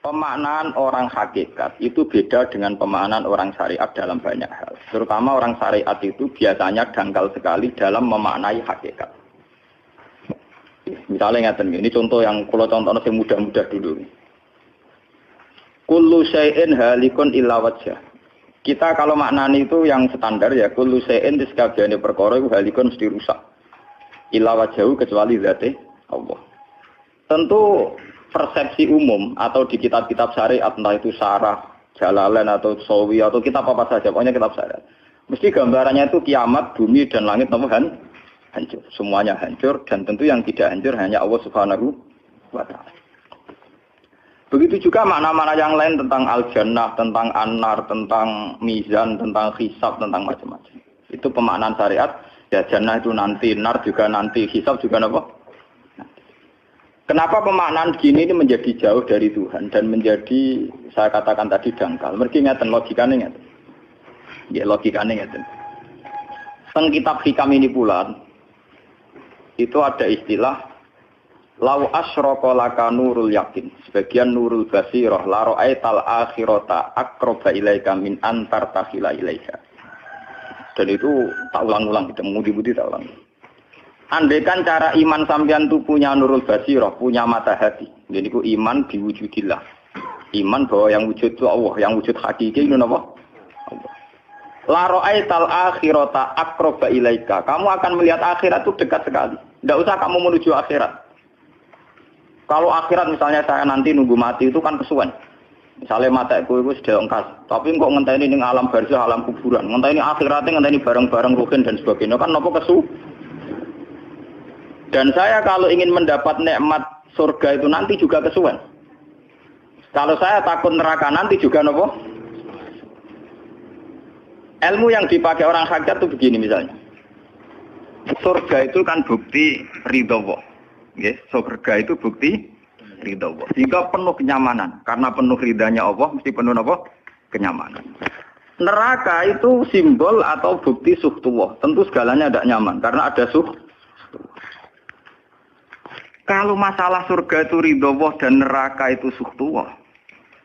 Pemaknaan orang hakikat itu beda dengan pemaknaan orang syariat dalam banyak hal. Terutama orang syariat itu biasanya dangkal sekali dalam memaknai hakikat. Misalnya ngeten ini contoh yang kalau contohnya yang mudah-mudah dulu. Kullu syai'in halikun illa wajhah. Kita kalau maknani itu yang standar ya kullu syai'in di sekabiane perkara itu halikun mesti rusak. Illa wajhahu kecuali zate Allah. Tentu persepsi umum atau di kitab-kitab syariat entah itu Syarah, Jalalain atau Sawi atau kitab apa saja, pokoknya kitab syariat. Mesti gambarannya itu kiamat, bumi dan langit hancur. Semuanya hancur dan tentu yang tidak hancur hanya Allah Subhanahu wa taala. Begitu juga makna-makna yang lain tentang al-jannah, tentang an-nar, tentang mizan, tentang hisab, tentang macam-macam. Itu pemaknaan syariat. Ya jannah itu nanti, nar juga nanti, hisab juga apa? Kenapa pemaknaan gini ini menjadi jauh dari Tuhan dan menjadi, saya katakan tadi, dangkal. Mereka ngeten logikanya ngeten. Ya logikanya ngeten. Teng kitab hikam ini pula, itu ada istilah lau asyraka laka nurul yakin. Sebagian nurul basirah la ra'aital akhirata aqraba ilaika min antar takhila ilaika. Dan itu tak ulang-ulang, kita mudi-mudi tak ulang. Andaikan cara iman sampean itu punya nurul basirah, punya mata hati. Jadi ku iman diwujudillah. Iman bahwa yang wujud itu Allah, yang wujud hakiki itu apa? Allah. La ra'aital akhirata aqraba ilaika. Kamu akan melihat akhirat itu dekat sekali. Tidak usah kamu menuju akhirat. Kalau akhirat misalnya saya nanti nunggu mati itu kan kesuwen. Misalnya mataku itu sudah engkas, tapi kok ngenteni ning alam barzah, alam kuburan. Ngenteni akhiratnya, ngenteni barang-barang ruhin dan sebagainya kan napa kesu? Dan saya kalau ingin mendapat nikmat surga itu nanti juga kesuwen. Kalau saya takut neraka nanti juga nopo. Ilmu yang dipakai orang hakikat itu begini misalnya. Surga itu kan bukti ridho Allah. Nggih, surga itu bukti ridho Allah. Sehingga penuh kenyamanan. Karena penuh ridhanya Allah mesti penuh nopo? Kenyamanan. Neraka itu simbol atau bukti suhtullah. Tentu segalanya tidak nyaman karena ada Kalau masalah surga itu ridho Allah dan neraka itu suhtullah.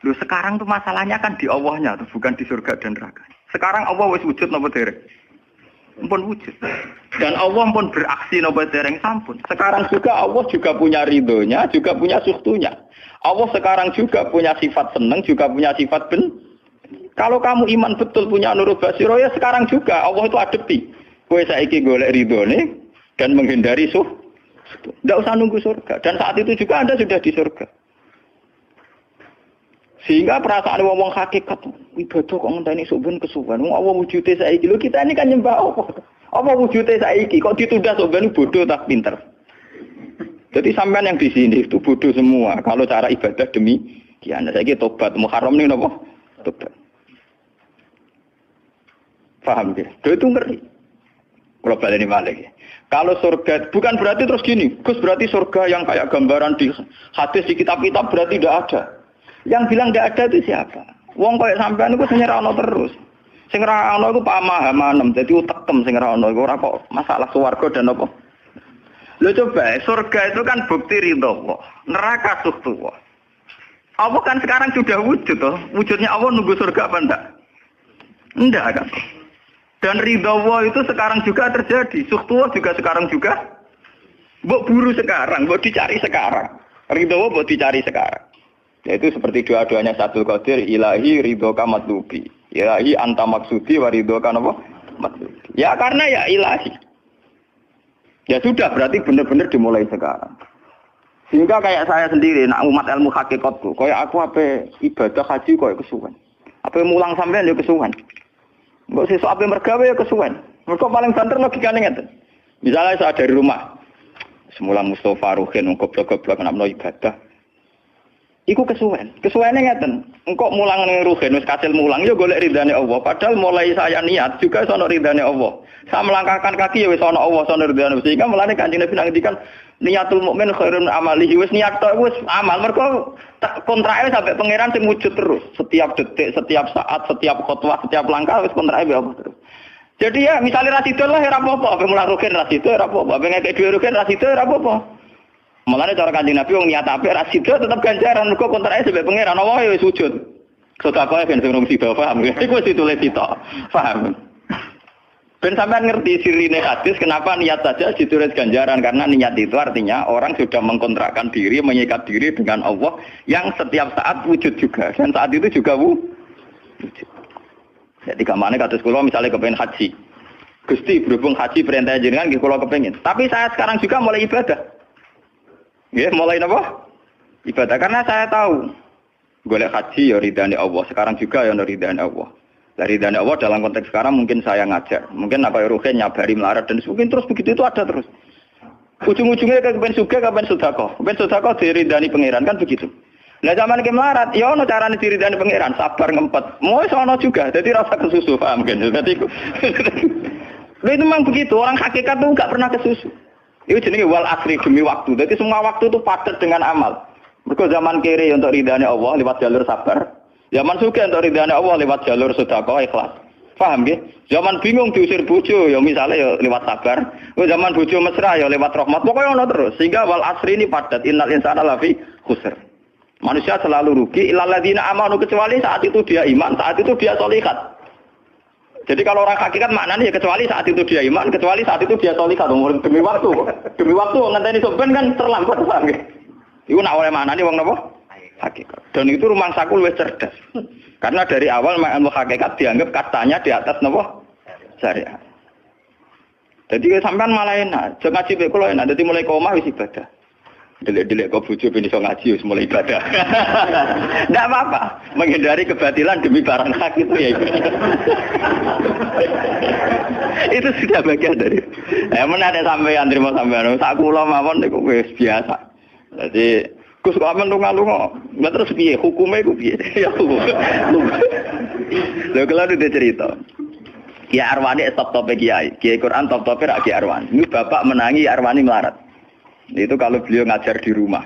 Loh sekarang tuh masalahnya kan di Allahnya, bukan di surga dan neraka. Sekarang Allah wis wujud napa dereng? Ampun wujud. Dan Allah pun beraksi napa dereng sampun. Sekarang juga Allah juga punya ridhonya, juga punya suhtunya. Allah sekarang juga punya sifat seneng, juga punya sifat Kalau kamu iman betul punya nurul basiro ya sekarang juga Allah itu adepi. Kowe saiki golek ridhone dan menghindari tidak usah nunggu surga. Dan saat itu juga Anda sudah di surga. Sehingga perasaan wong hakikat ibadah kok ngenteni suben kesuwen. Wong Allah wujude saiki. Lho kita ini kan nyembah apa? Apa wujude saiki kok ditunda suben bodoh tak pinter. Jadi sampean yang di sini itu bodoh semua. Kalau cara ibadah demikian. Saiki tobat Muharram ning napa? Tobat. Paham ya? Itu ngeri. Kalau baleni malih. Kalau surga bukan berarti terus gini, Gus berarti surga yang kayak gambaran di hadis di kitab-kitab berarti tidak ada. Yang bilang tidak ada itu siapa? Wong kayak sampean itu sing ora ono terus. Sing ora ono iku pamahaman, dadi utekem sing ora ono iku ora kok masalah swarga dan apa. Lho coba, surga itu kan bukti ridho Allah, neraka suhtullah. Allah kan sekarang sudah wujud toh. Wujudnya Allah nunggu surga apa enggak? Enggak kan? Dan ridho Allah itu sekarang juga terjadi. Suhtullah juga sekarang juga. Mbok buru sekarang, mbok dicari sekarang. Ridho Allah mbok dicari sekarang. Yaitu seperti doa-doanya Satul Qadir, ilahi ridhoka matlubi. Ilahi anta maksudi wa ridhoka apa? Matlubi. Ya karena ya ilahi. Ya sudah, berarti benar-benar dimulai sekarang. Sehingga kayak saya sendiri, nak umat ilmu hakikatku, kayak aku apa ibadah haji kayak kesuwen. Apa mulang sampean ya kesuwen. Mbok sesuk ape mergawe ya kesuwen. Mergo paling banter logikane ngeten. Misalnya saya dari rumah. Semula Mustafa Ruhin goblok-goblok namno ibadah. Iku kesuwen. Kesuwene ngeten. Engko mulang ning Ruhin wis kasil mulang ya golek ridane Allah. Padahal mulai saya niat juga sono ridane Allah. Saya melangkahkan kaki ya wis ana Allah sono ridane. Sehingga mulane Kanjeng Nabi ngendikan niatul mukmin khairun amalihi wis niat tok wis amal. Mergo kontrake sampai pangeran sing wujud terus. Setiap detik, setiap saat, setiap khotbah, setiap langkah wis kontrake Allah terus. Jadi ya misalnya rasido lah ora apa-apa, ape mulang Ruhin rasido ora apa-apa, ape ngekek dhewe Ruhin rasido ora apa-apa. Mulane cara Kanjeng Nabi wong niat apik ra sida tetep ganjaran mergo kontrake sebab pangeran Allah ya wis sujud. Sedekah ben sing sida paham. Iku wis ditulis sitok. Paham. Ben sampean ngerti sirine hadis kenapa niat saja ditulis ganjaran karena niat itu artinya orang sudah mengkontrakkan diri, mengikat diri dengan Allah yang setiap saat wujud juga dan saat itu juga wujud. Jadi gamane kados kula misalnya kepengin haji. Gusti berhubung haji perintah jenengan nggih kula kepengin. Tapi saya sekarang juga mulai ibadah. Nggih, mulai napa? Ibadah karena saya tahu golek haji ya ridane Allah. Sekarang juga ya ridane Allah. Dari ridane Allah dalam konteks sekarang mungkin saya ngajar. Mungkin apa Ruhin nyabari melarat dan mungkin terus begitu itu ada terus. Ujung-ujungnya kepen suga kapan sedekah. Kepen sedekah diridani pangeran kan begitu. Nah zaman ke melarat ya ono carane diridani pangeran, sabar ngempet. Mau sono juga. Jadi rasa kesusu paham kan. Jadi itu memang begitu. Orang hakikat itu enggak pernah kesusu. Itu jenenge wal asri demi waktu. Jadi semua waktu itu padat dengan amal. Mergo zaman kiri untuk ridane Allah lewat jalur sabar. Zaman suka untuk ridane Allah lewat jalur sedekah ikhlas. Paham nggih? Zaman bingung diusir bojo ya misalnya ya lewat sabar. Zaman bojo mesra ya lewat rahmat. Pokoknya ono terus. Sehingga wal asri ini padat. Innal insana lafi khusr. Manusia selalu rugi illal ladzina amanu kecuali saat itu dia iman, saat itu dia sholihat. Jadi kalau orang hakikat maknanya ya kecuali saat itu dia iman, kecuali saat itu dia sholihat. Demi waktu. Demi waktu ngenteni sampean kan terlambat paham nggih? Iku nak oleh maknane wong napa? Hakikat. Dan itu rumah sakul wis cerdas. Karena dari awal ilmu hakikat dianggap katanya di atas napa? Syariat. Jadi sampean malah enak. Jangan ngaji mek kula enak. Dadi mulai ke omah wis ibadah. Delek-delek kok bojo ben iso ngaji wis mulai ibadah. Enggak apa-apa. Menghindari kebatilan demi barang hak itu ya. Itu sudah bagian dari. Menawa sampean trimo sampean sak kula mawon niku wis biasa. Jadi Gus kok amen lunga-lunga. Lah terus piye hukume iku piye? Ya hukum. Lha kalau ada cerita. Kiai Arwani top-top kiai. Kiai Quran top-top ra Kiai Arwani. Ini bapak menangi Arwani melarat. Itu kalau beliau ngajar di rumah.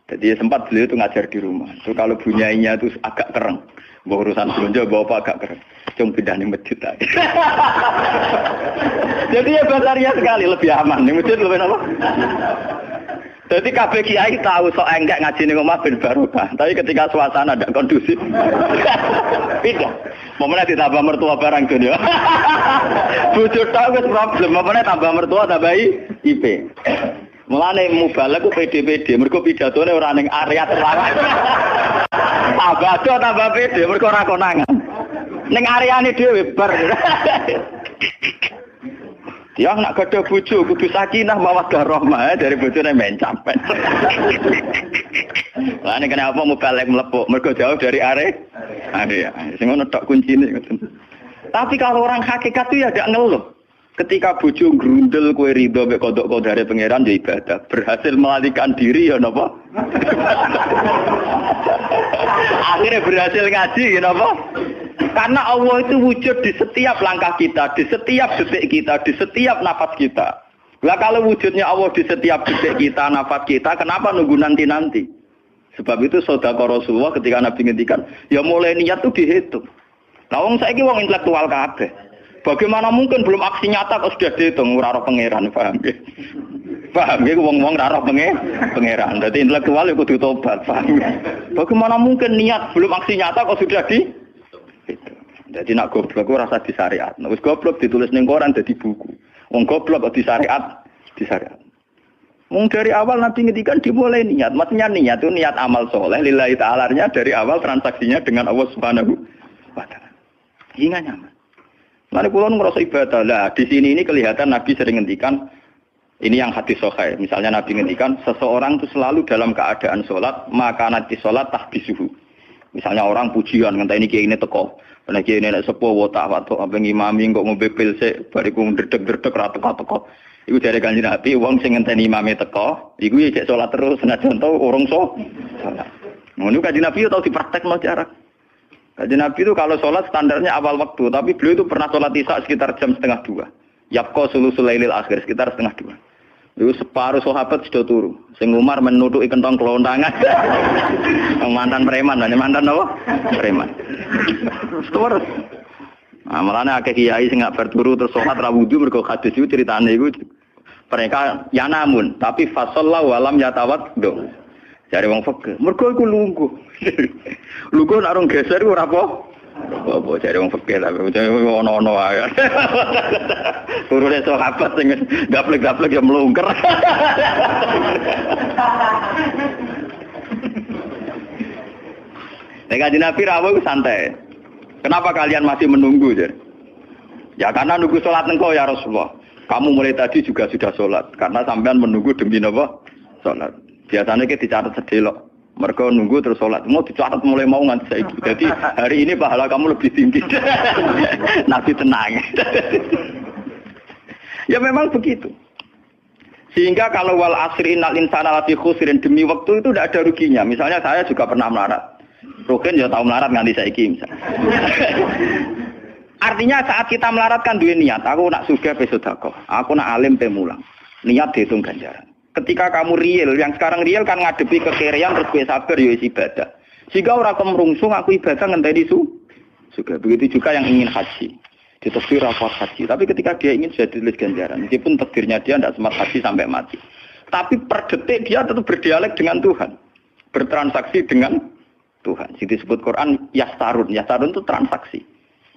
Jadi sempat beliau itu ngajar di rumah. Itu kalau bunyainya itu agak kereng. Bawa urusan belanja bawa agak kereng. Cuma pindah di masjid aja. Jadi ya basaria sekali lebih aman. Di masjid lebih apa? Jadi kabeh kiai tahu sok enggak ngaji ning omah ben barokah. Tapi ketika suasana tidak kondusif, pindah. Momennya ditambah mertua barang dunia. Bujur tahu wis problem. Momennya tambah mertua tambah IP. Mulane mubalek ku PD-PD. Mergo pidatone ora ning area terlarang. Tambah do tambah PD. Mergo ora konangan. Ning areane dhewe bar. Dia nak gadah bojo kudu sakinah mawaddah rahmah dari bojone men capek. Lah nek kenapa mubalek mlepuk mergo jauh dari area. Sing ngono tok kuncine. Tapi kalau orang hakikat itu ya tidak ngeluh. Ketika bojo grundel kowe ridho mek kodok kodare pangeran ya ibadah. Berhasil melalikan diri ya napa? Akhirnya berhasil ngaji ya napa? Karena Allah itu wujud di setiap langkah kita, di setiap detik kita, di setiap nafas kita. Lah kalau wujudnya Allah di setiap detik kita, nafas kita, kenapa nunggu nanti-nanti? Sebab itu sedekah Rasulullah ketika Nabi ngendikan, ya mulai niat itu dihitung. Nah wong saiki wong intelektual kabeh. Bagaimana mungkin belum aksi nyata kok sudah dihitung ora roh pangeran, paham nggih? Paham nggih wong-wong ora roh pangeran. Dadi intelektual ya kudu tobat, paham. Bagaimana mungkin niat belum aksi nyata kok sudah dihitung? Jadi nak goblok ku rasa di syariat. Nek wis goblok ditulis ning koran dadi buku. Wong goblok kok di syariat, di syariat. Wong dari awal Nabi ngendikan dimulai niat. Maksudnya niat itu niat amal soleh lillahi ta'ala-nya dari awal transaksinya dengan Allah Subhanahu wa taala. Hingga nyaman. Lalu kula ngrasa ibadah. Lah di sini ini kelihatan Nabi sering ngendikan ini yang hadis sahih. Misalnya Nabi ngendikan seseorang itu selalu dalam keadaan salat, maka nanti salat tahbisuhu. Misalnya orang pujian ngenteni kiai ini teko. Nek kiai nek sepuh watak apa ngimami kok ngombe pil sik bariku ndredeg-ndredeg ra teko-teko. Iku jare Kanjeng Nabi wong sing ngenteni imame teko, iku cek salat terus senajan to urung salat. Ngono Kanjeng Nabi tau dipraktekno jarak. Kanjeng Nabi itu kalau salat standarnya awal waktu, tapi beliau itu pernah salat isya sekitar jam 1:30. Yapqa sulusul lailil akhir sekitar 1:30. Itu separuh sahabat sudah turu. Sing Umar menutuki kentong kelontangan. Mantan preman, mantan apa? Preman. Terus. Nah, malane akeh kiai sing gak berturu terus salat ra wudu mergo hadis iku critane iku Mereka ya namun, tapi fasallahu walam yatawaddo. Jare wong fikih, mergo iku lungguh. Lungguh nek orang geser iku ora apa. Apa jare wong fikih lah, ono-ono ae. Turune sahabat sing gaplek-gaplek ya mlungker. Nek Kanjeng Nabi rawuh santai. Kenapa kalian masih menunggu, Jar? Ya karena nunggu sholat engkau ya Rasulullah. Kamu mulai tadi juga sudah sholat. Karena sampean menunggu demi apa? Sholat. Biasanya kita dicatat sedelok. Mereka nunggu terus sholat. Mau dicatat mulai mau nganti saiki. Jadi hari ini pahala kamu lebih tinggi. Nabi tenang. Ya memang begitu. Sehingga kalau wal asri innal insana lafi khusrin, demi waktu itu tidak ada ruginya. Misalnya saya juga pernah melarat. Rugen ya tahu melarat nganti saiki misalnya. Artinya saat kita melarat kan duwe niat, aku nak sugih pe sedekah, aku nak alim pe mulang. Niat dihitung ganjaran. Ketika kamu real, yang sekarang real kan ngadepi kekerean terus kowe sabar ya ibadah. Jika ora kemrungsung aku ibadah ngenteni juga. Begitu juga yang ingin haji. Ditakdir rapat haji, tapi ketika dia ingin sudah ditulis ganjaran. Meskipun takdirnya dia tidak sempat haji sampai mati. Tapi per detik dia tetap berdialek dengan Tuhan. Bertransaksi dengan Tuhan. Jadi disebut Quran yastarun. Yastarun itu transaksi.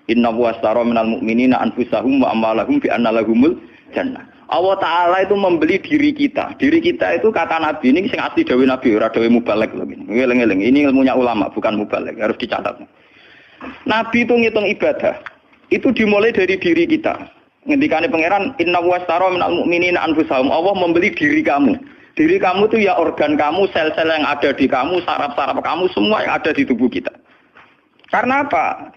Inna washtara minal mu'minina anfusahum wa amwalahum bi anna lahumul jannah. Allah Ta'ala itu membeli diri kita. Diri kita itu kata Nabi ini sing asli dawuh Nabi ora dawuh mubalek lho ini. Ngeling-eling. Ini ilmunya ulama bukan mubalek, harus dicatat. Nabi itu ngitung ibadah. Itu dimulai dari diri kita. Ngendikane pangeran inna washtara minal mu'minina anfusahum. Allah membeli diri kamu. Diri kamu itu ya organ kamu, sel-sel yang ada di kamu, saraf-saraf kamu, semua yang ada di tubuh kita. Karena apa?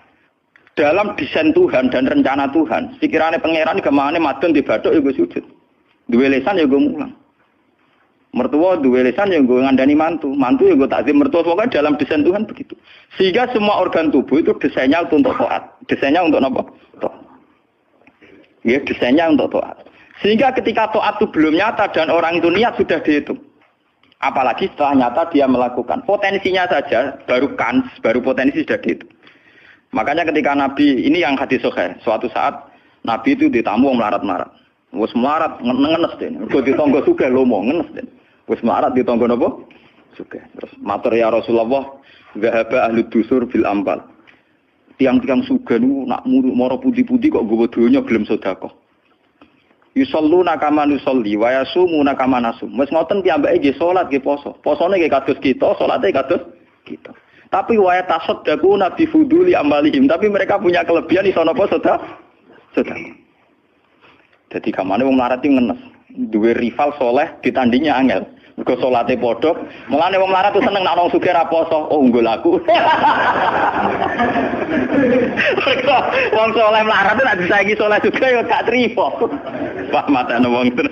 Dalam desain Tuhan dan rencana Tuhan, pikirannya pangeran kemana madon di badok ya gue sujud. Dua lesan ya gue mulang. Mertua dua lesan ya gue ngandani mantu. Mantu ya gue takzim mertua. Pokoknya dalam desain Tuhan begitu. Sehingga semua organ tubuh itu desainnya untuk taat. Desainnya untuk apa? Taat. Ya desainnya untuk taat. Sehingga ketika taat itu belum nyata dan orang itu niat sudah dihitung. Apalagi setelah nyata dia melakukan. Potensinya saja baru kans, baru potensi sudah dihitung. Makanya ketika Nabi, ini yang hadis sahih, suatu saat Nabi itu ditamu melarat-melarat. Wes melarat ngenes deh. Mergo ditonggo sugih lomo ngenes deh. Wes melarat ditonggo napa? Sugih. Terus matur ya Rasulullah, zahaba ahli dusur bil ambal. Tiang-tiang sugih niku nak moro putih-putih kok nggawa donya gelem sedekah. Yusalluna kama nusolli wa yasumuna kama nasum. Wes ngoten piyambake nggih salat nggih poso. Posone nggih kados kita, salate kados kita. Tapi wa tasaddaquna bi fuduli amalihim. Tapi mereka punya kelebihan iso napa sedekah. Jadi kamane wong melarat iki ngenes. Duwe rival soleh ditandingnya angel. Mergo salate padha. Mulane wong melarat tuh seneng nek wong sugih ra poso. Oh unggul aku. Wong soleh melarat nek disaingi soleh juga ya gak trimo. Pak matane wong tenan.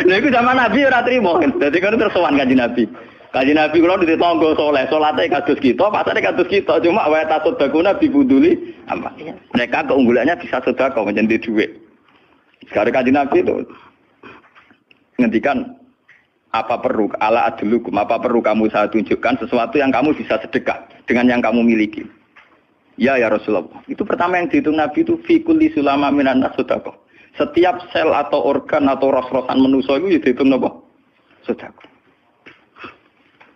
Lha iku zaman Nabi ora trimo. Dadi kan terus sowan Kanjeng Nabi. Kanjeng Nabi kula ditonggo saleh, salate kados kita, pasane kados kita, cuma wa tasodakuna bibuduli apa. Mereka keunggulannya bisa sedekah menjadi duit. Sekarang Kanjeng Nabi itu ngendikan apa perlu ala adlukum, apa perlu kamu saya tunjukkan sesuatu yang kamu bisa sedekah dengan yang kamu miliki. Ya Rasulullah. Itu pertama yang dihitung Nabi itu fi kulli sulama minan nas sedekah. Setiap sel atau organ atau ros-rosan manusia itu dihitung apa? Sedekah.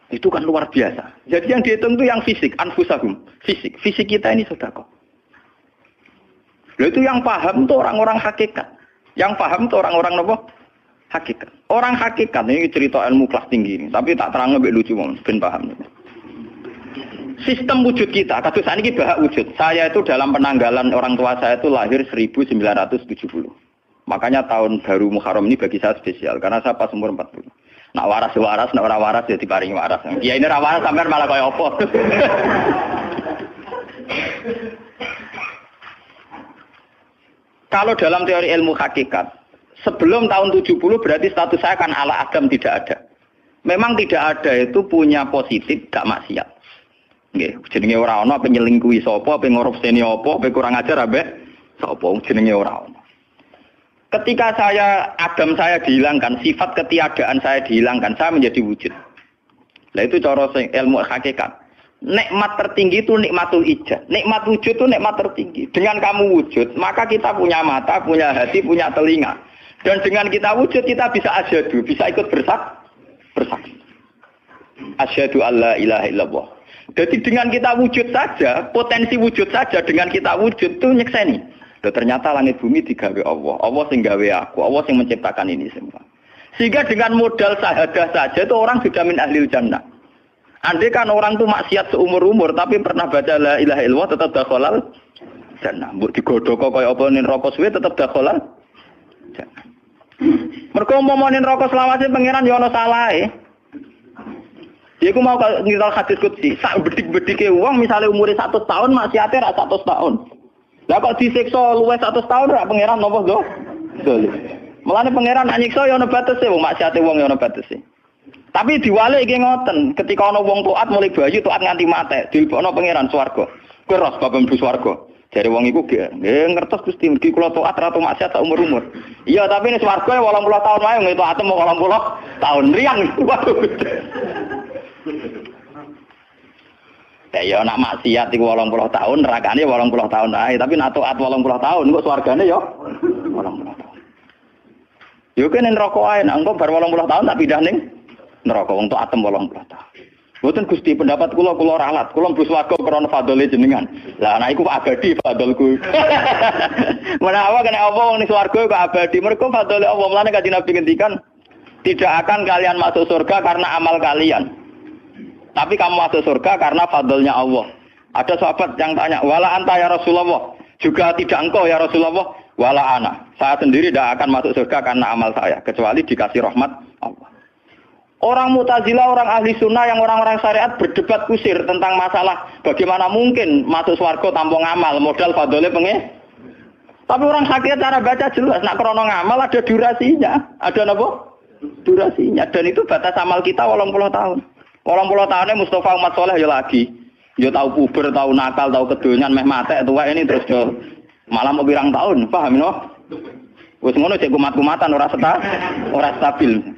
Itu kan luar biasa. Jadi yang dihitung itu yang fisik, anfusahum, fisik. Fisik kita ini sedekah. Lalu itu yang paham itu orang-orang hakikat. Yang paham itu orang-orang apa? Hakikat. Orang hakikat ini cerita ilmu kelas tinggi ini, tapi tak terang lebih lucu ben paham. Sistem wujud kita, kados ini bahak wujud. Saya itu dalam penanggalan orang tua saya itu lahir 1970. Makanya tahun baru Muharram ini bagi saya spesial karena saya pas umur 40. Nak waras, nak ora waras ya diparingi waras. Ya ini ora waras sampean malah kaya apa. Kalau dalam teori ilmu hakikat, sebelum tahun 70 berarti status saya kan ala Adam tidak ada. Memang tidak ada itu punya positif gak maksiat. Nggih, jenenge ora ana penyelingkuhi sapa, pengorupseni apa, kurang ajar ambek sapa jenenge ora ana. Ketika Adam saya dihilangkan, sifat ketiadaan saya dihilangkan, saya menjadi wujud. Nah itu cara ilmu hakikat. Nikmat tertinggi itu nikmatul ijad. Nikmat wujud itu nikmat tertinggi. Dengan kamu wujud, maka kita punya mata, punya hati, punya telinga. Dan dengan kita wujud kita bisa asyhadu, bisa ikut bersaksi. Asyhadu alla ilaha illallah. Jadi dengan kita wujud saja, potensi wujud saja dengan kita wujud itu nyekseni. Loh, ternyata langit bumi digawe Allah. Allah sing gawe aku, Allah sing menciptakan ini semua. Sehingga dengan modal syahadah saja itu orang sudah min ahlil jannah. Andai kan orang itu maksiat seumur-umur tapi pernah baca la ilaha illallah tetap dakhalal jannah. Mbok digodhok kaya apa ning neraka suwe tetap dakhalal jannah. Mergo umpama ning neraka selawase pangeran ya ana salahe. Iku mau ngiral hadis qudsi, sak bedik-bedike wong misale umure 100 tahun maksiate ra 100 tahun. Lah kok disiksa luwih 100 tahun ra pangeran napa lho? Dolim. Mulane pangeran nyiksa ya ana batese wong maksiate wong ya ana batese. Tapi diwalik iki ngoten, ketika ana wong taat mulai bayu taat nganti mate, dilebokno pangeran swarga. Kowe ros bab mlebu swarga. Jare wong iku nggih ngertos Gusti mergi kula taat ra maksiat sak umur-umur. Iya, tapi nek swarga 80 tahun wae nggih taat 80 tahun riang. Ya nak maksiat iku 80 tahun, nerakane 80 tahun ae, tapi nak taat 80 tahun kok swargane ya 80 tahun. Yo kene neraka ae, nak engko bar 80 tahun tak pindah ning neraka wong taat 80 tahun. Mboten Gusti pendapat kula ralat, kula mlebu swarga krana fadhole jenengan. Lah anak iku abadi fadholku. Menawa kena apa wong ning swarga kok abadi, mergo fadhole Allah. Mulane Kanjeng Nabi ngendikan, tidak akan kalian masuk surga karena amal kalian. Tapi kamu masuk surga karena fadlnya Allah. Ada sahabat yang tanya, wala anta ya Rasulullah. Juga tidak engkau ya Rasulullah. Wala ana. Saya sendiri tidak akan masuk surga karena amal saya. Kecuali dikasih rahmat Allah. Orang Mu'tazilah, orang ahli sunnah, yang orang-orang syariat berdebat kusir tentang masalah bagaimana mungkin masuk surga tanpa ngamal. Modal fadlnya pengen. Tapi orang hakikat cara baca jelas. Nak krono ngamal ada durasinya. Ada apa? Durasinya. Dan itu batas amal kita 80 tahun. 80 tahunnya Mustafa umat soleh ya lagi. Ya tahu puber, tahu nakal, tahu kedonyan, meh mate tua ini terus ya malah mau birang tahun, paham no? Wes ngono cek kumat-kumatan ora stabil.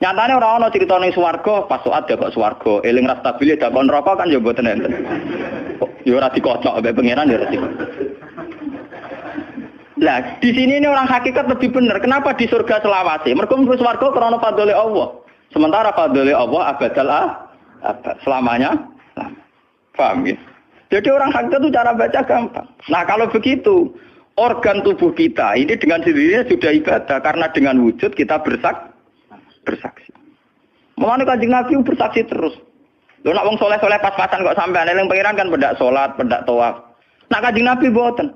Nyatane ora ono cerita ning swarga, pas saat dapat swarga, eling ra stabil ya dakon neraka kan ya mboten enten. Ya ora dikocok mbek pangeran ya ora dikocok. Lah, di sini ini orang hakikat lebih benar. Kenapa di surga selawase? Mergo mlebu swarga krana fadhole Allah. Sementara fadhole Allah abadal abad selamanya. Paham ya? Jadi orang hakikat itu cara baca gampang. Nah, kalau begitu, organ tubuh kita ini dengan sendirinya sudah ibadah karena dengan wujud kita bersaksi. Mulane Kanjeng Nabi bersaksi terus. Lho nek wong saleh-saleh pas-pasan kok sampean eling pangeran kan pendak salat, pendak tawaf. Nah Kanjeng Nabi mboten.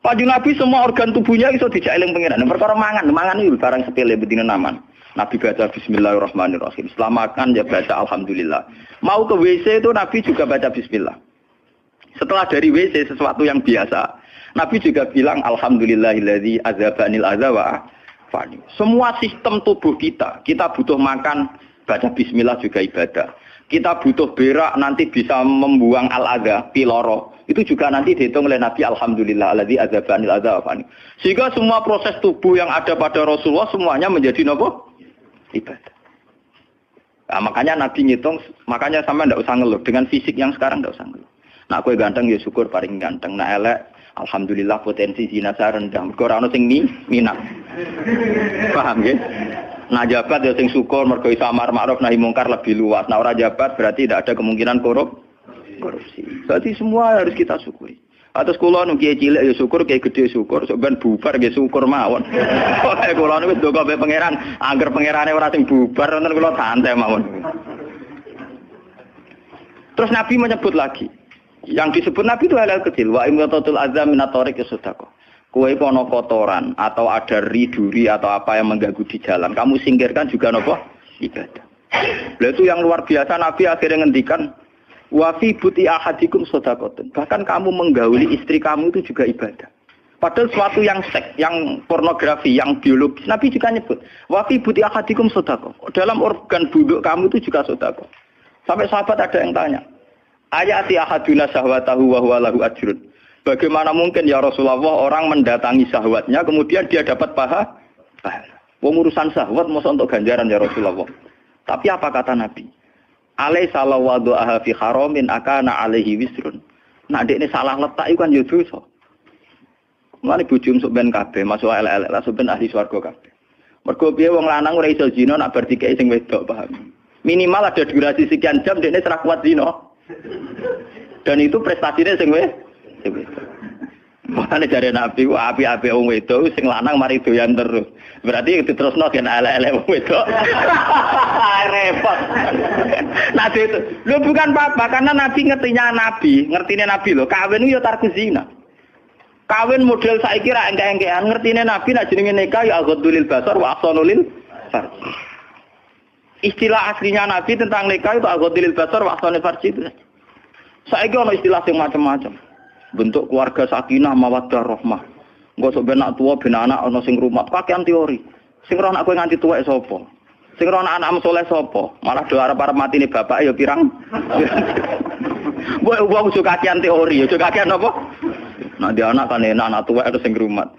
Kanjeng Nabi semua organ tubuhnya iso dijak eling pangeran. Perkara mangan iki barang sepele bedine naman. Nabi baca bismillahirrahmanirrahim. Setelah makan ya baca alhamdulillah. Mau ke WC itu Nabi juga baca bismillah. Setelah dari WC sesuatu yang biasa, Nabi juga bilang alhamdulillahilladzi azhabanil adza wa afani. Semua sistem tubuh kita butuh makan, baca bismillah juga ibadah. Kita butuh berak nanti bisa membuang al-adza, piloro. Itu juga nanti dihitung oleh Nabi alhamdulillahilladzi azhabanil adza wa afani. Sehingga semua proses tubuh yang ada pada Rasulullah semuanya menjadi apa? Ibadah. Nah, makanya Nabi ngitung, makanya sama ndak usah ngeluh dengan fisik yang sekarang ndak usah ngeluh. Nak kowe ganteng ya syukur paling ganteng, nak elek alhamdulillah potensi zina rendah. Mergo ora ono sing minat. Paham nggih? Nah jabat ya sing syukur mergo iso amar ma'ruf nahi mungkar lebih luas. Nah ora jabat berarti tidak ada kemungkinan korupsi. Berarti semua harus kita syukuri. Atus kula nu kiye cilik ya syukur, kiye gedhe syukur, sok ben bubar nggih syukur mawon. Pokoke kula niku wis ndonga mbek pangeran, angger pangerane ora sing bubar wonten kula santai mawon. Terus Nabi menyebut lagi. Yang disebut Nabi itu hal-hal kecil. Wa imatatul azam min at-tariq sedekah. Kowe kono kotoran atau ada duri atau apa yang mengganggu di jalan, kamu singkirkan juga napa? Ibadah. Lah itu yang luar biasa Nabi akhirnya ngendikan wa fi buti ahadikum shadaqatun. Bahkan kamu menggauli istri kamu itu juga ibadah. Padahal suatu yang seks, yang pornografi, yang biologis, Nabi juga nyebut wa fi buti ahadikum shadaqah. Dalam organ buduk kamu itu juga sedekah. Sampai sahabat ada yang tanya, ayati ahaduna syahwatahu wa huwa lahu ajrun. Bagaimana mungkin ya Rasulullah orang mendatangi syahwatnya kemudian dia dapat pahala? Wong urusan syahwat masa untuk ganjaran ya Rasulullah. Tapi apa kata Nabi? Alaisa lawadhu'aha fi haramin akana alaihi wisrun. Nah, dekne salah letak iku kan ya dosa. Mulane bojomu sok ben kabeh, masuk elek-elek lah sok ben ahli swarga kabeh. Mergo piye wong lanang ora iso zina nak bar dikeki sing wedok, paham. Minimal ada durasi sekian jam dekne ora kuat zina. Dan itu prestasinya sing wedok. Mulane jare Nabi ku api-api wong wedok sing lanang mari doyan terus. Berarti diterusno gen elek-elek wong wedok. Repot. Nabi itu, lho bukan apa-apa karena Nabi ngertine Nabi lho, kawin yo tarku zina. Kawin model saiki ra engke-engkean, ngertine Nabi nek jenenge nikah ya aghadulil basar wa ahsanulil farj. Istilah aslinya Nabi tentang nikah itu aghadulil basar wa ahsanul farj itu. Saiki ono istilah sing macam-macam. Bentuk keluarga sakinah mawaddah rahmah. Engko sok ben anak tuwa ben anak ana sing rumat, kakean teori. Sing ora anak kowe nganti tuwek sapa? Sing ora anak saleh sapa? Malah do arep-arep matine bapak ya pirang. Wong suka kakean teori, ya kakean apa? Nah dia anak kan enak, anak tua itu sing rumat.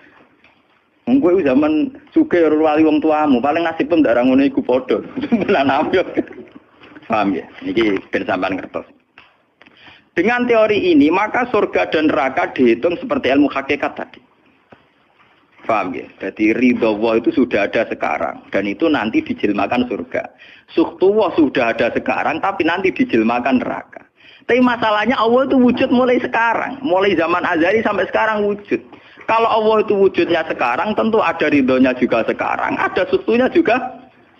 Kowe zaman sugih ora wali wong tuamu, paling nasib pun ndak ra ngono iku padha. Lan ambyok. Paham ya? Niki ben sampean ngertos. Dengan teori ini, maka surga dan neraka dihitung seperti ilmu hakikat tadi. Paham ya? Jadi ridho Allah itu sudah ada sekarang dan itu nanti dijelmakan surga. Sukhtuwah sudah ada sekarang tapi nanti dijelmakan neraka. Tapi masalahnya Allah itu wujud mulai sekarang. Mulai zaman azali sampai sekarang wujud. Kalau Allah itu wujudnya sekarang, tentu ada ridhonya juga sekarang. Ada susunya juga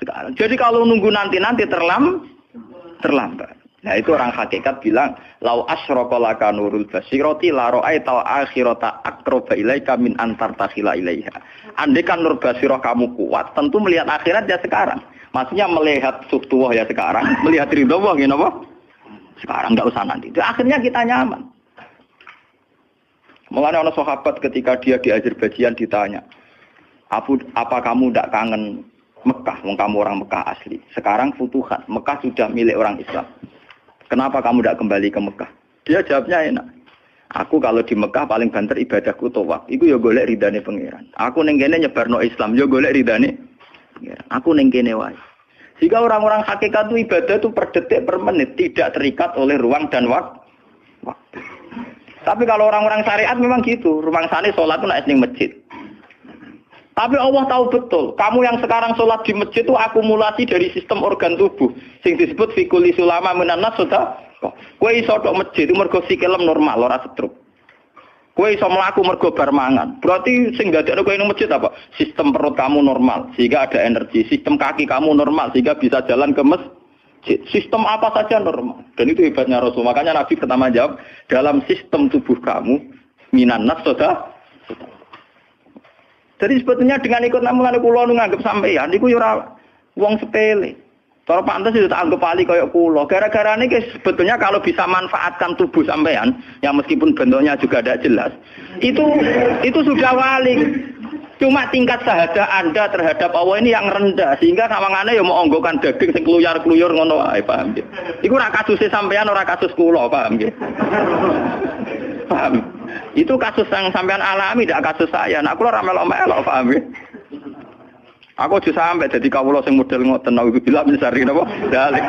sekarang. Jadi kalau nunggu nanti terlambat. Nah itu orang hakikat bilang, lau asyraka laka nurul basirati la ra'aital akhirata aqraba ilaika min antar takhila ilaiha. Andai kan nur basirah kamu kuat, tentu melihat akhirat ya sekarang. Maksudnya melihat susuwah ya sekarang, melihat ridho Allah ya apa? Sekarang enggak usah nanti. Itu akhirnya kita nyaman. Mulanya orang sahabat ketika dia di Azerbaijan ditanya, apa kamu tidak kangen Mekah? Wong kamu orang Mekah asli. Sekarang futuhat, Mekah sudah milik orang Islam. Kenapa kamu tidak kembali ke Mekah? Dia jawabnya enak. Aku kalau di Mekah paling banter ibadahku tawaf. Iku ya golek ridane pangeran. Aku ning kene nyebarno Islam, ya golek ridane pangeran. Aku ning kene wae. Jika orang-orang hakikat itu ibadah itu per detik, per menit, tidak terikat oleh ruang dan waktu. Tapi kalau orang-orang syariat memang gitu. Ruang sana sholat itu naik di masjid. Tapi Allah tahu betul. Kamu yang sekarang sholat di masjid itu akumulasi dari sistem organ tubuh. Yang disebut fikuli sulama menanas sudah. Kue iso tok masjid itu mergo sikilem normal, ora stroke. Kue iso mlaku mergo bar mangan. Berarti sing dadekno kowe ning masjid apa? Sistem perut kamu normal sehingga ada energi. Sistem kaki kamu normal sehingga bisa jalan ke masjid. Sistem apa saja normal. Dan itu hebatnya Rasul. Makanya Nabi pertama jawab, dalam sistem tubuh kamu minan nas sudah. Jadi sebetulnya dengan ikut namulan kula nganggep sampeyan niku ya ora wong sepele. Cara pantes itu tak anggap ahli kayak kula. Gara-gara ini sebetulnya kalau bisa manfaatkan tubuh sampean, yang meskipun bentuknya juga tidak jelas, itu sudah wali. Cuma tingkat sahaja Anda terhadap Allah ini yang rendah, sehingga sawangane ya mau onggokan daging sing kluyar-kluyur ngono wae, paham nggih. Iku ora kasuse sampean, ora kasus kula, paham nggih. Paham. Itu kasus yang sampean alami, tidak kasus saya. Nah, kula ora melok-melok, paham nggih. Aku aja sampai jadi kawula sing model ngoten niku bila mencari napa dalil.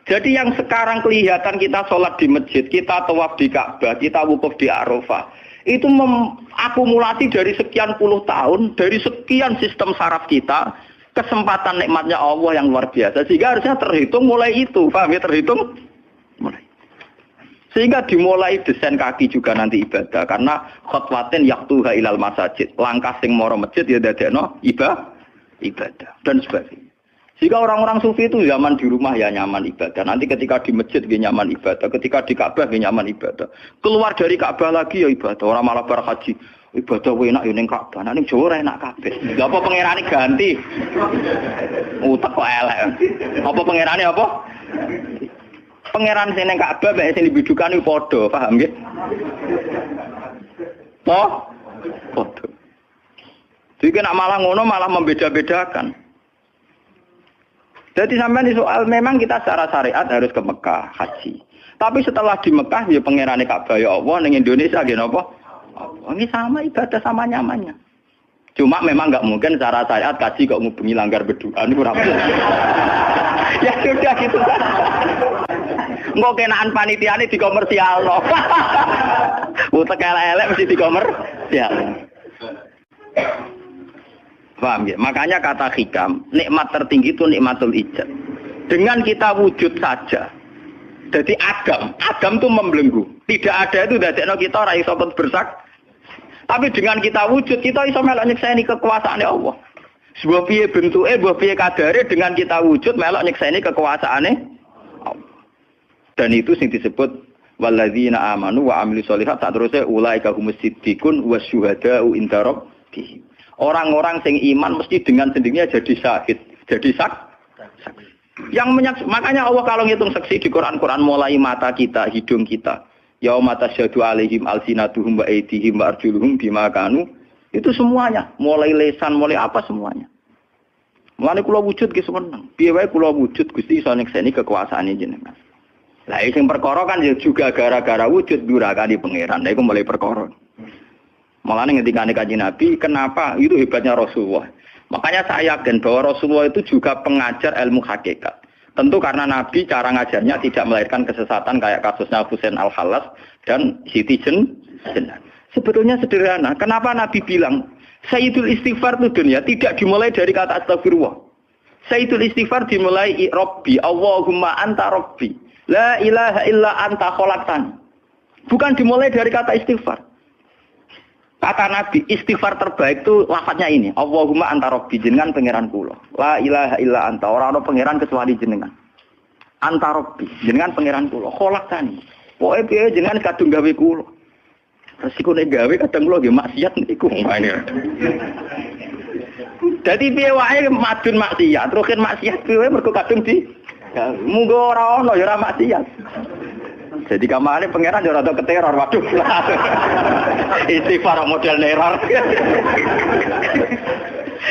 Jadi yang sekarang kelihatan kita sholat di masjid, kita tawaf di Ka'bah, kita wukuf di Arafah, itu akumulasi dari sekian puluh tahun, dari sekian sistem saraf kita, kesempatan nikmatnya Allah yang luar biasa. Sehingga harusnya terhitung mulai itu, paham ya, terhitung mulai. Sehingga dimulai desain kaki juga nanti ibadah. Karena khotwatin yaktuha ilal masajid. Langkah sing moro masjid ya dadekno ibadah. Dan sebagainya. Sehingga orang-orang sufi itu zaman di rumah ya nyaman ibadah. Nanti ketika di masjid dia nyaman ibadah. Ketika di Ka'bah dia nyaman ibadah. Keluar dari Ka'bah lagi ya ibadah. Orang malah berhaji. Ibadah enak ya ning Ka'bah. Nah ning Jawa enak kabeh. Lha apa pangerane ganti? Utek kok elek. Apa pangerane apa? Pangeran sing ning Ka'bah mek sing dibidukan iku padha, paham nggih? Padha. Jadi nek malah ngono malah membeda-bedakan. Jadi sampean soal memang kita secara syariat harus ke Mekah haji. Tapi setelah di Mekah ya pangerane Ka'bah ya Allah ning Indonesia nggih napa? Ini sama ibadah sama nyamannya. Cuma memang enggak mungkin secara syariat kaji kok ngubengi langgar berdua niku ora. Ya sudah gitu. Engko kenaan panitiane dikomersialno. Utek elek mesti dikomer. Ya. Paham ya? Makanya kata hikam, nikmat tertinggi itu nikmatul ijab. Dengan kita wujud saja. Jadi agam itu membelenggu. Tidak ada itu dadekno kita ora iso bersak. Tapi dengan kita wujud, kita iso melok nyekseni kekuasaane Allah. Sebuah piye bentuke, sebuah piye kadare dengan kita wujud melok nyekseni kekuasaane Allah. Dan itu sing disebut walladzina amanu wa amilus sholihat, saterusé ulaika humus siddiqun wasyuhada'u inda rabbihim. Orang-orang sing iman mesti dengan sendirinya jadi syahid, jadi saksi. Makanya Allah kalau ngitung saksi di Quran mulai mata kita, hidung kita, yauma tasyhadu alaihim alsinatuhum wa aydihim wa arjuluhum bima kanu, itu semuanya, mulai lesan, mulai apa semuanya. Mulane kula wujud ki seneng. Piye wae kula wujud Gusti iso nyekseni kekuasaane jenengan. Lah sing perkara kan ya juga gara-gara wujud durakani pangeran. Lah iku mulai perkara. Mulane ngendikane Kanjeng Nabi, kenapa itu hebatnya Rasulullah. Makanya saya yakin bahwa Rasulullah itu juga pengajar ilmu hakikat. Tentu karena Nabi cara ngajarnya tidak melahirkan kesesatan kayak kasusnya Husain Al-Hallas dan Siti Jenar. Sebetulnya sederhana. Kenapa Nabi bilang Sayyidul Istighfar itu dunia tidak dimulai dari kata astagfirullah. Sayyidul Istighfar dimulai Rabbi, Allahumma anta Rabbi, la ilaha illa anta khalaqtani. Bukan dimulai dari kata istighfar. Kata Nabi, istighfar terbaik itu lafadznya ini. Allahumma anta Rabbi, jenengan pangeran kula. La ilaha illa anta, ora ana pangeran kecuali jenengan. Anta Rabbi, jenengan pangeran kula. Khalaqtani. Pokoke piye jenengan kadung gawe kula. Resiko nek gawe kadang kula nggih maksiat niku. Dadi piye wae madun maksiat, rukin maksiat piye mergo kadung di munggo ora ana ya ora maksiat. Jadi kamane pangeran yo rada keteror, waduh. Istighfar model neror.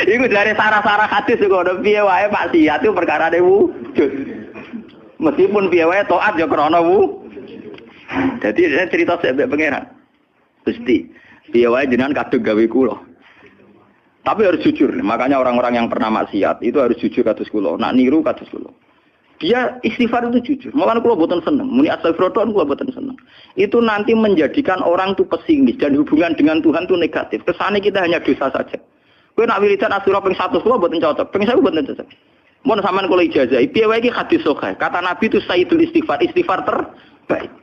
Iku dari sarah-sarah hadis kok ono piye wae maksiat itu perkara wujud. Meskipun piye wae taat yo krana Jadi cerita sebab pangeran. Gusti, piye wae jenengan kadung gawe kula. Tapi harus jujur. Makanya orang-orang yang pernah maksiat itu harus jujur kados kula. Nak niru kados kula. Dia istighfar itu jujur. Malah kula boten seneng. Muni astagfirullah kula boten seneng. Itu nanti menjadikan orang itu pesimis dan hubungan dengan Tuhan itu negatif. Kesane kita hanya dosa saja. Kowe nak wiridan asura ping 100 kula boten cocok. Ping 1000 boten cocok. Mun sampean kula ijazahi, piye wae iki hadis sahih. Kata Nabi itu sayyidul istighfar terbaik.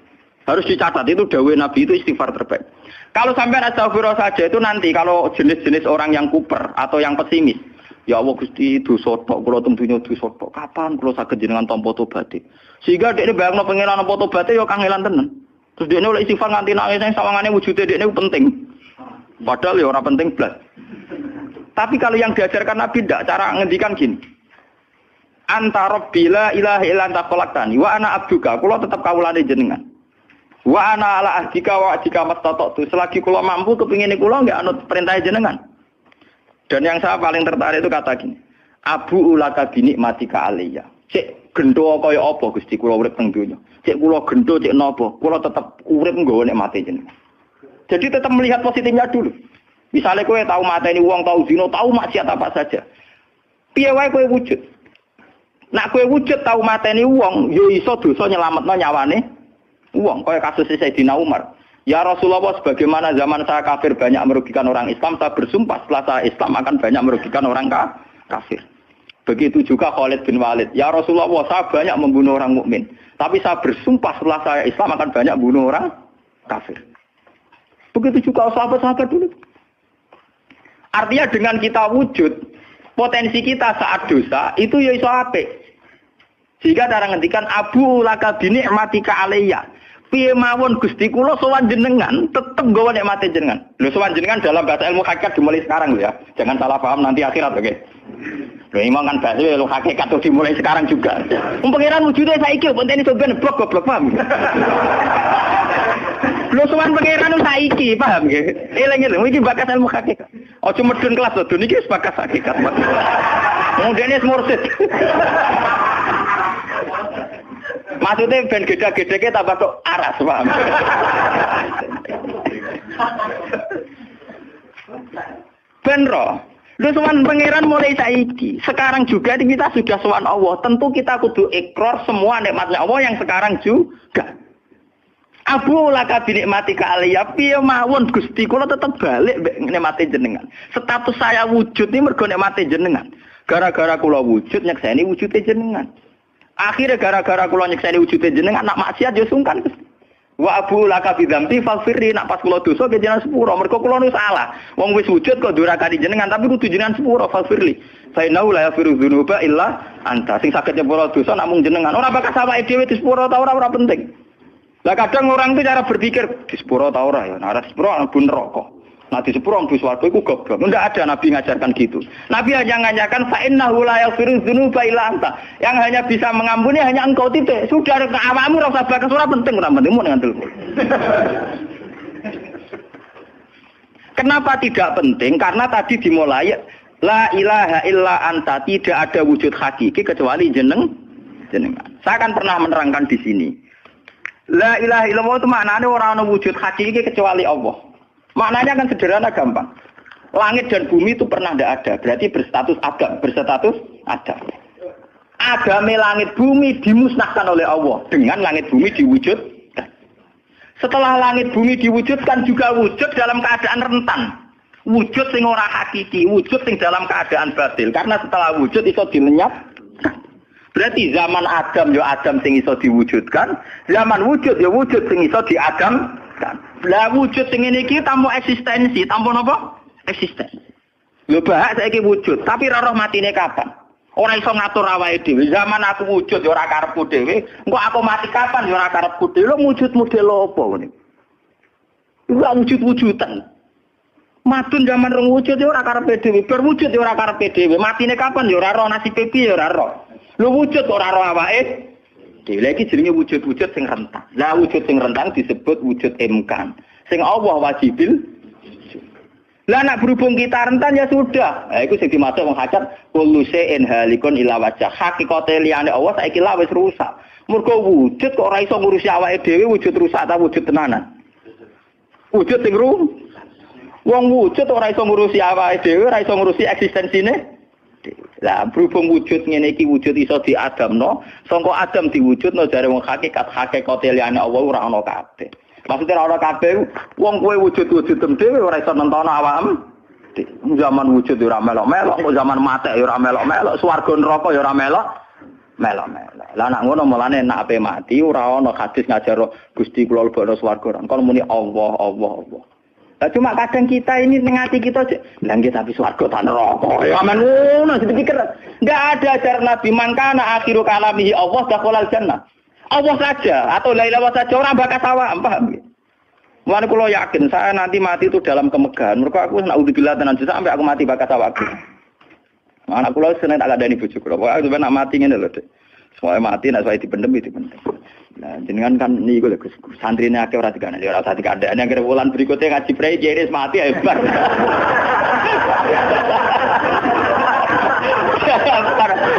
Harus dicatat itu dawuh Nabi itu istighfar terbaik. Kalau sampean astagfirullah saja itu nanti kalau jenis-jenis orang yang kuper atau yang pesimis. Ya Allah Gusti dosa tok kula tentunya dosa tok. Kapan kula saged jenengan tampa tobaté? Sehingga dekne bayangno pengenan tampa tobaté ya kangelan tenan. Terus dekne oleh istighfar nganti nangis sing sawangane wujude dekne penting. Padahal ya ora penting blas. Tapi kalau yang diajarkan Nabi ndak cara ngendikan gini. Anta Rabbi la ilaha illa anta khalaqtani wa ana abduka. Kula tetep kawulane jenengan. Wa ana ala ahdika wa ahdika mastata'tu. Selagi kula mampu kepingine kula nggak anut perintah jenengan. Dan yang saya paling tertarik itu kata gini, Abu ulaka binikmatika aliyah. Cek gendo kaya apa Gusti kula urip teng donya. Cek kula gendo cek napa, kula tetep urip nggawa nikmate jenengan. Jadi tetap melihat positifnya dulu. Misalnya kowe tahu mateni wong, tahu zina, tahu maksiat apa saja. Piye wae kowe wujud. Nak kowe wujud tahu mateni wong, yo iso dosa nyelametno nyawane wong, kaya kasus Sayyidina Umar. Ya Rasulullah, sebagaimana zaman saya kafir banyak merugikan orang Islam, saya bersumpah setelah saya Islam akan banyak merugikan orang kafir. Begitu juga Khalid bin Walid. Ya Rasulullah, saya banyak membunuh orang mukmin, tapi saya bersumpah setelah saya Islam akan banyak bunuh orang kafir. Begitu juga sahabat-sahabat dulu. Artinya dengan kita wujud, potensi kita saat dosa itu ya iso apik. Jika cara ngendikan Abu laka binikmatika alayya. Piye mawon Gusti kula sowan jenengan tetep nggawa nikmate jenengan. Lho sowan jenengan dalam bahasa ilmu hakikat dimulai sekarang lho ya. Jangan salah paham nanti akhirat oke. Lho imam kan bahasa ilmu hakikat tuh dimulai sekarang juga. Pangeran wujude saiki pentene sampeyan goblok paham. Lho sowan pangeran saiki paham nggih. Eling-eling iki bakas ilmu hakikat. Aja medun kelas lho niki wis bakas hakikat. Mudene mursid. Maksudnya ben gede-gedeke tambah kok aras, paham? Ben roh. Lu sowan pangeran mulai saiki. Sekarang juga kita sudah sowan Allah. Tentu kita kudu ikrar semua nikmatnya Allah yang sekarang juga. Abu laka binikmati kaliya piye mawon Gusti kula tetep balik nikmati jenengan. Status saya wujud ini mergo nikmati jenengan. Gara-gara kula wujud nyekseni wujude jenengan. Akhirnya gara-gara kula nyekseni wujude jenengan nak maksiat yo sungkan Gusti. Wa abu laka bidzambi faghfirli nak pas kula dosa ke jenengan sepuro mergo kula nu salah. Wong wis wujud kok durakani jenengan tapi kudu jenengan sepuro faghfirli. Fa innahu la yaghfiru dzunuba illa anta. Sing saged nyepuro dosa namung jenengan. Ora bakal awake dhewe disepuro ta ora penting. Lah kadang orang itu cara berpikir di sepuro ta ora ya, nah di sepuro mlebu neraka. Nah di sepuro mlebu swarga iku goblok. Enggak ada nabi ngajarkan gitu. Nabi hanya ngajarkan fa innahu la yaghfiru dzunuba illa anta. Yang hanya bisa mengampuni hanya engkau titik. Sudah awakmu ora usah bakas ora penting mun ngandel. Kenapa tidak penting? Karena tadi dimulai la ilaha illa anta, tidak ada wujud hakiki kecuali jenengan. Saya akan pernah menerangkan di sini. La ilaha illallah itu maknanya orang ana wujud hakiki kecuali Allah. Maknanya kan sederhana gampang. Langit dan bumi itu pernah tidak ada, berarti berstatus ada. Agame langit bumi dimusnahkan oleh Allah dengan langit bumi diwujudkan. Setelah langit bumi diwujudkan juga wujud dalam keadaan rentan. Wujud sing ora hakiki, wujud sing dalam keadaan batil. Karena setelah wujud iso dilenyap. Berarti zaman Adam ya Adam sing iso diwujudkan, zaman wujud ya wujud sing iso diadamkan. Lah wujud sing ngene iki tanpa eksistensi, tanpa napa? Eksistensi. Lho bahak saiki wujud, tapi ora roh matine kapan? Ora iso ngatur awake dhewe. Zaman aku wujud ya ora karepku dhewe, engko aku mati kapan ya ora karepku dhewe. Lho wujud model apa ngene? Iku wujud-wujudan. Madun zaman rong wujud ya ora karepe dhewe, berwujud ya ora karepe dhewe. Matine kapan ya ora roh, nasibe piye ya ora roh. Lu wujud ora roh awake dhewe iki jenenge wujud-wujud sing rentang. Lah wujud sing rentang disebut wujud imkan. Sing Allah wajibil. Lah nek berhubung kita rentan ya sudah. Lah iku sing dimaksud wong hajat kullu shay'in halikun ila wajh. Hakikate liyane Allah saiki lah wis rusak. Mergo wujud kok ora iso ngurusi awake dhewe wujud rusak ta wujud tenanan. Wujud sing wong wujud ora iso ngurusi awake dhewe, ora iso ngurusi eksistensine. Lah berhubung wujud ngene iki wujud iso diadamno, sangka Adam diwujudno jare wong hakikate liyane Allah ora ana kabeh. Maksudnya ora ana kabeh, wong kowe wujud-wujud dhewe ora iso nentono awakmu. Zaman wujud ora melok-melok, kok zaman matek ora melok-melok, swarga neraka ya ora melok-melok. Lah nek ngono mulane nek ape mati ora ana hadis ngajar Gusti kula lebokno swarga. Kon muni Allah. Nah, cuma kadang kita ini tengah hati kita aja, langit tapi swarga tan neraka. Ya aman ngono dipikir. Enggak ada ajaran Nabi mangkana akhiru kalamihi Allah dakhalal jannah. Allah saja atau la ilaha saja orang bakas awak, paham nggih? Mulane kula yakin saya nanti mati itu dalam kemegahan. Mergo aku naudzubillah tenan sampai aku mati bakas awakku. Anak kula seneng tak kandhani bojo kula. Pokoke sampe nak mati ngene lho, Dik. Soale mati nek saya dipendem. Nah, jenengan kan niku lho Gus. Santrine akeh ora dikandani, ora usah dikandani. Akhir wulan berikutnya ngaji prei jeris mati hebat.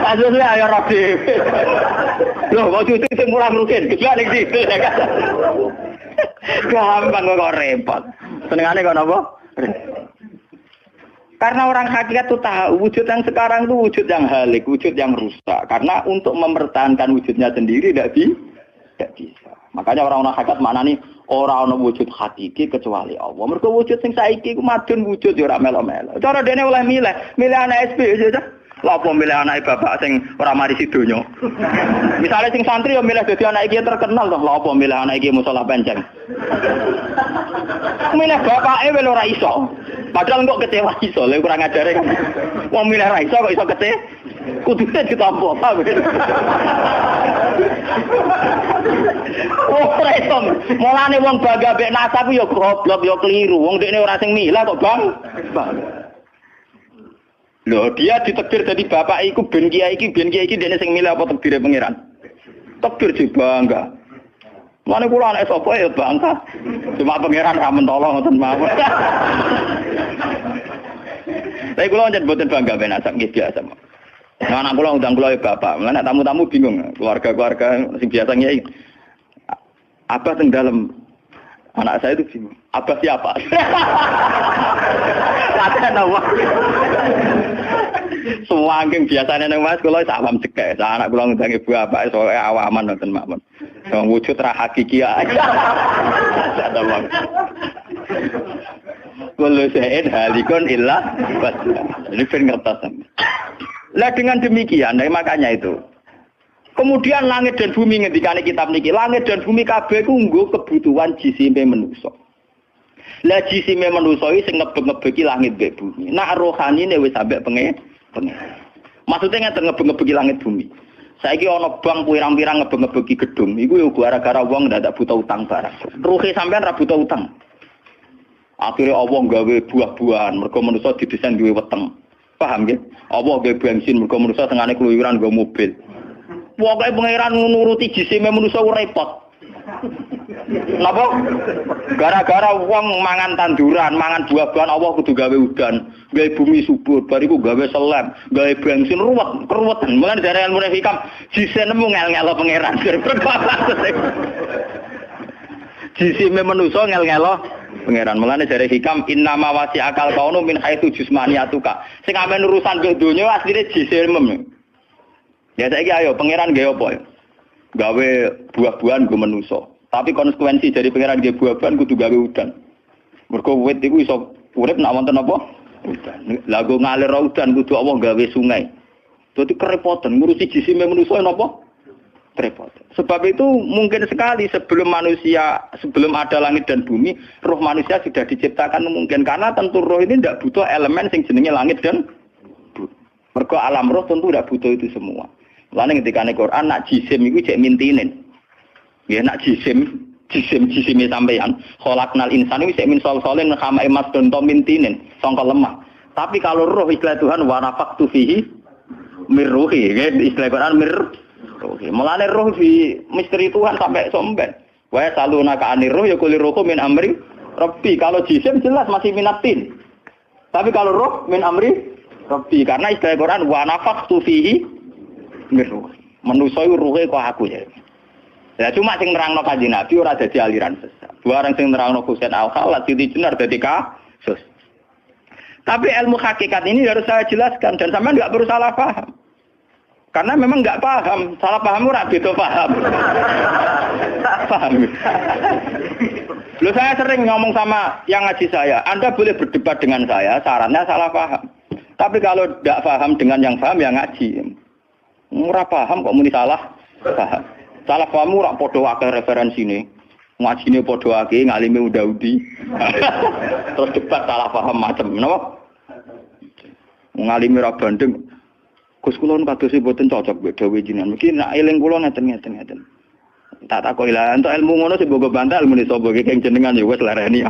Asline ayo ora dhewe. Lho, kok cucu sing murah mungkin, kejual ning situ ya kan. Gampang kok repot. Senengane kok napa? Karena orang hakikat itu tahu wujud yang sekarang itu wujud yang halik, wujud yang rusak. Karena untuk mempertahankan wujudnya sendiri tidak bisa. Makanya orang-orang hakikat mana nih orang-orang wujud hakiki kecuali Allah. Mereka wujud yang saiki ku madun wujud ya ora melo-melo. Cara dene oleh milih anak SP aja. Lah apa milih anak bapak sing ora mari sidonya. Misalnya sing santri ya milih dadi anak iki terkenal toh. Lah apa milih anak iki musala penceng. Milih bapake wel ora iso. Padahal kok kecewa iso, lha kurang ajare kan. Wong milih ra iso kok iso kecewa. Kudune ditampa apa. Oh, resom. Mulane wong bangga mbek nasab ya goblok ya keliru. Wong dekne ora sing milah kok, Bang. Loh, dia ditakdir jadi bapak iku ben kiai iki dene sing milih apa takdire pangeran? Takdir sih bangga. Mane kula anak sapa ya bangga. Cuma pangeran ra mentolo ngoten mawon. Tapi kula njen boten bangga ben asam nggih biasa. Nah, anak kula undang kula ya bapak. Lah tamu-tamu bingung, keluarga-keluarga sing biasa kiai. Apa teng dalam anak saya itu bingung. Abah siapa? Latihan apa? Sewangking biasane nang Mas kula awam cekek. Anak kula ngundang ibu bapak soalnya awaman nonton makmun. Wong wujud ra hakiki ae. Kullu syai'in halikun illa wajhah. Ini ben ngertos. Lah dengan demikian, makanya itu. Kemudian langit dan bumi ngendikane kitab niki, langit dan bumi kabeh ku nggo kebutuhan jisime manusa. Lah jisime manusa iki sing ngebeg-ngebegi langit mbek bumi. Nak rohanine wis sampe pengen. Maksudnya ngeten ngebeg-ngebegi langit bumi. Saiki ana bank pirang-pirang ngebeg-ngebegi gedung, iku yo gara-gara wong ndak butuh utang barang. Ruhe sampean ra butuh utang. Akhirnya Allah gawe buah-buahan, mergo manusa didesain duwe weteng. Paham nggih? Allah gawe bensin, mergo manusa tengane keluyuran nggo mobil. Pokoke pangeran nuruti jisime manusa repot. Napa? Gara-gara wong mangan tanduran, mangan buah-buahan Allah kudu gawe udan, gawe bumi subur, bariku gawe selam, gawe bensin ruwet-ruwetan. Mulane dari ilmu hikam jisine nemu ngel-ngelo pangeran. Jisime manusa ngel-ngelo pangeran. Mulane dari hikam innama wasi akal kaunu min haitsu jusmaniyatuka. Sing amen urusan ke donya asline jisime. Ya saiki ayo pangeran gawe apa ya? Gawe buah-buahan go manusa. Tapi konsekuensi dari pangeran gawe buah-buahan kudu gawe udan. Mergo wit iku iso urip nek wonten apa? Udan. Lah go ngalir udan kudu Allah gawe sungai. Dadi kerepotan ngurusi jisime manusa napa? Repot. Sebab itu mungkin sekali sebelum ada langit dan bumi, roh manusia sudah diciptakan mungkin karena tentu roh ini tidak butuh elemen yang jenenge langit dan bumi. Mergo alam roh tentu tidak butuh itu semua. Lalu ketika di Quran nak jisim itu cek mintinin. Ya nak jisim sampeyan. Khalaqnal insana itu cek min solsolin kama emas donto mintinin, sangka lemah. Tapi kalau roh istilah Tuhan wa nafaqtu fihi mir ruhi, ya istilah Quran mir ruhi. Mulane roh di misteri Tuhan sampai somben. Wa salunaka anir ruh ya kulir ruhu min amri rabbi. Kalau jisim jelas masih minatin. Tapi kalau roh min amri rabbi karena istilah Quran wa nafaqtu fihi miruh. Manusa iku ruhe kok aku ya. Ya cuma sing nerangno Kanjeng Nabi ora dadi aliran sesat. Dua orang sing nerangno Husain Al-Khalid Siti Jenar dadi kasus. Tapi ilmu hakikat ini harus saya jelaskan dan sampean enggak perlu salah paham. Karena memang enggak paham, salah paham ora beda paham. Paham. Loh saya sering ngomong sama yang ngaji saya, Anda boleh berdebat dengan saya, sarannya salah paham. Tapi kalau enggak paham dengan yang paham ya ngaji. Ora paham kok muni salah paham. Salah paham ora padha akeh referensine. Ngajine padha akeh ngalime unda-undi. Terus debat salah paham macam napa? Ngalime ra bandeng. Gus kula kados mboten cocok mbek dawuh jenengan. Mungkin nek eling kula ngeten. Tak takoki lah entuk ilmu ngono sing mbok bantal muni sapa iki keng jenengan ya wis lareni.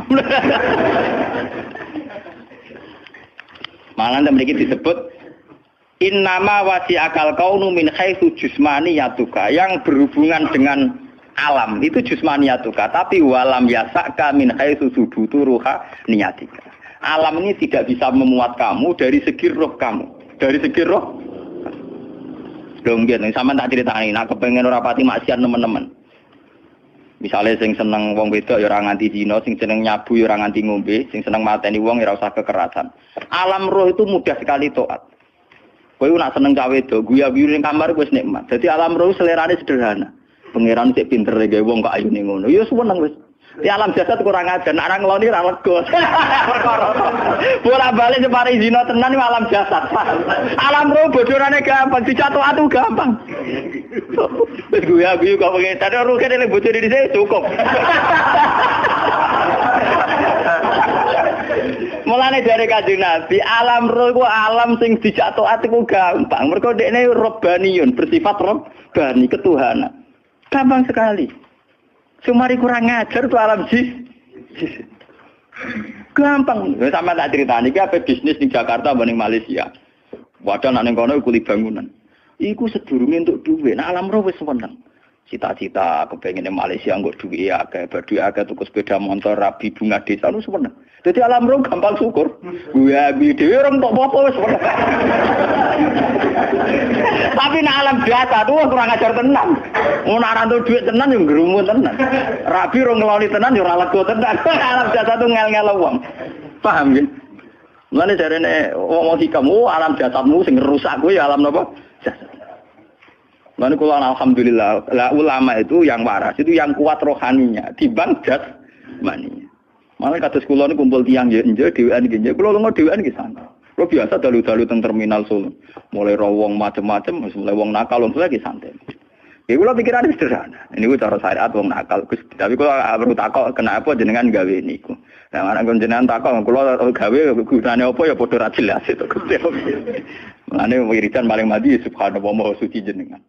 Malah mriki disebut innama wasi akal kaunu min haitsu jusmaniyatuka, yang berhubungan dengan alam itu jusmaniyatuka, tapi walam yasaka min haitsu subutu ruha niyatika. Alam ini tidak bisa memuat kamu dari segi roh kamu. Dari segi roh. Dong nggih, sampean tak critani, nek kepengin ora pati maksiat teman-teman. Misalnya sing seneng wong wedok ya ora nganti zina, sing seneng nyabu ya ora nganti ngombe, sing seneng mateni wong ya ora usah kekerasan. Alam roh itu mudah sekali taat. Kowe nak seneng cawe wedok, guyu-guyu ning kamar wis nikmat. Dadi alam roh selerane sederhana. Pangeran sik pinter gawe wong kok ayune ngono. Ya seneng wis. Di alam jasad kurang ajar, nak ngloni ra lega. Bola-balik separi zina tenan alam jasad. Alam roh bocorane gampang, dicatu atu gampang. Wis guyu-guyu kok pengen tadi roh kene bocor di sini cukup. Mulane dari Kanjeng Nabi, alam roh ku alam sing dijatuh ati ku gampang. Mergo dekne robbaniyun, bersifat robbani, ketuhanan. Gampang sekali. Sumari kurang ngajar tuh alam jis. Gampang. Sama tak ceritani iki apa bisnis di Jakarta banding Malaysia. Wadah nek ning kono kuli bangunan. Iku sedurunge entuk dhuwit. Nah alam roh wis seneng. Cita-cita kepengine Malaysia nggo duwe akeh, badhe akeh tuku sepeda motor, rabi bunga desa lu seneng. Dadi alam roh gampang syukur. Guyu dhewe orang tok apa wis seneng. Tapi nek alam biasa tuh kurang ajar tenan. Ngono ora entuk dhuwit tenan yo ngrumun tenan. Rabi ora ngeloni tenan yo ora lega tenan. Alam biasa tuh ngel-ngel wong. Paham nggih? Mulane jarene wong hikam, alam jasadmu sing rusak kuwi alam napa? Jasad. Mulane kula alhamdulillah, lah ulama itu yang waras, itu yang kuat rohaninya, timbang jasmaninya. Malah kados kula niku kumpul tiyang nggih dhewean nggih. Kula lunga dhewean nggih santai. Kula biasa dalu-dalu teng terminal Solo. Mulai wong macem-macem, mulai wong nakal wong lagi santai. Ya kula pikirane sederhana. Niku cara syariat wong nakal. Tapi kula perlu takok kenapa jenengan gawe niku. Lah ana jenengan takok kula gawe gunane apa ya padha ra jelas itu. Mulane wiridan paling mati subhanallah maha suci jenengan.